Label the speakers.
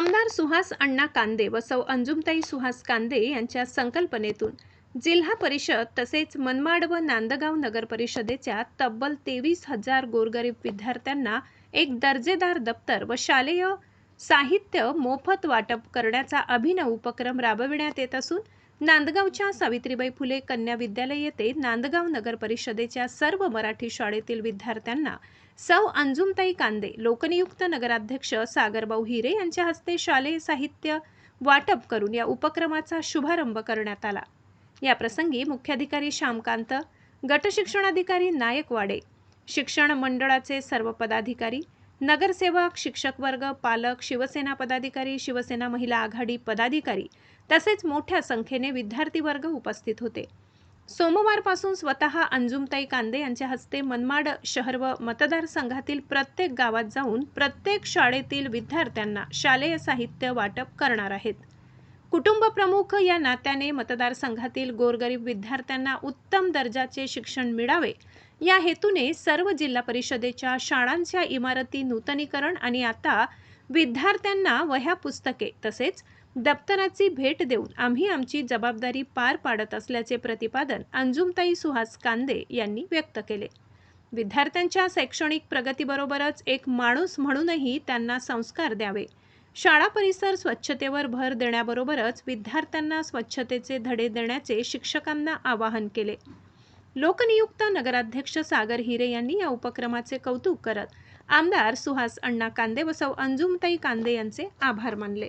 Speaker 1: आमदार सुहास अण्णा कांदे व सौ अंजुमताई सुहास कांदे यांच्या संकल्पनेतून जिल्हा परिषद तसेच मनमाड व नांदगाव नगर परिषदेच्या तब्बल 23,000 गोरगरीब विद्यार्थ्यांना एक दर्जेदार दप्तर व शालेय साहित्य मोफत वाटप करण्याचा अभिनव उपक्रम राबविण्यात येत असून नांदगावच्या सावित्रीबाई फुले कन्या विद्यालय येथे नांदगाव नगर परिषदेच्या सर्व मराठी शाळेतील विद्यार्थ्यांना सौ अंजुमताई कांदे लोकनियुक्त नगराध्यक्ष सागरभाऊ हिरे यांच्या हस्ते शालेय साहित्य वाटप करून या उपक्रमाचा शुभारंभ करण्यात आला। या प्रसंगी मुख्याधिकारी श्यामकांत, गट शिक्षणाधिकारी नायकवाडे, शिक्षण मंडळाचे सर्व पदाधिकारी, नगरसेवक, शिक्षक वर्ग, पालक, शिवसेना पदाधिकारी, शिवसेना महिला आघाडी पदाधिकारी तसेच मोठ्या संख्येने विद्यार्थी वर्ग उपस्थित होते। सोमवारपासून स्वतः अंजुमताई कांदे यांच्या हस्ते मनमाड शहर व मतदारसंघातील प्रत्येक गावात जाऊन प्रत्येक शाळेतील विद्यार्थ्यांना शालेय साहित्य वाटप करणार आहेत। कुटुंब प्रमुख या नात्याने मतदारसंघातील गोरगरीब विद्यार्थ्यांना उत्तम दर्जाचे शिक्षण मिळावे या हेतूने सर्व जिल्हा परिषदेच्या शाळांच्या इमारती नूतनीकरण आणि आता विद्यार्थ्यांना वह्या पुस्तके तसेच दप्तराची भेट देऊन आम्ही आमची जबाबदारी पार पाडत असल्याचे प्रतिपादन अंजुमताई सुहास कांदे यांनी व्यक्त केले। विद्यार्थ्यांच्या शैक्षणिक प्रगतीबरोबरच एक माणूस म्हणूनही त्यांना संस्कार द्यावे, शाळा परिसर स्वच्छतेवर भर देण्याबरोबरच विद्यार्थ्यांना स्वच्छतेचे धडे देण्याचे शिक्षकांना आवाहन केले। लोकनियुक्त नगराध्यक्ष सागर हिरे यांनी या उपक्रमाचे कौतुक करत आमदार सुहास अण्णा कांदे व सौ अंजुमताई कांदे यांचे आभार मानले।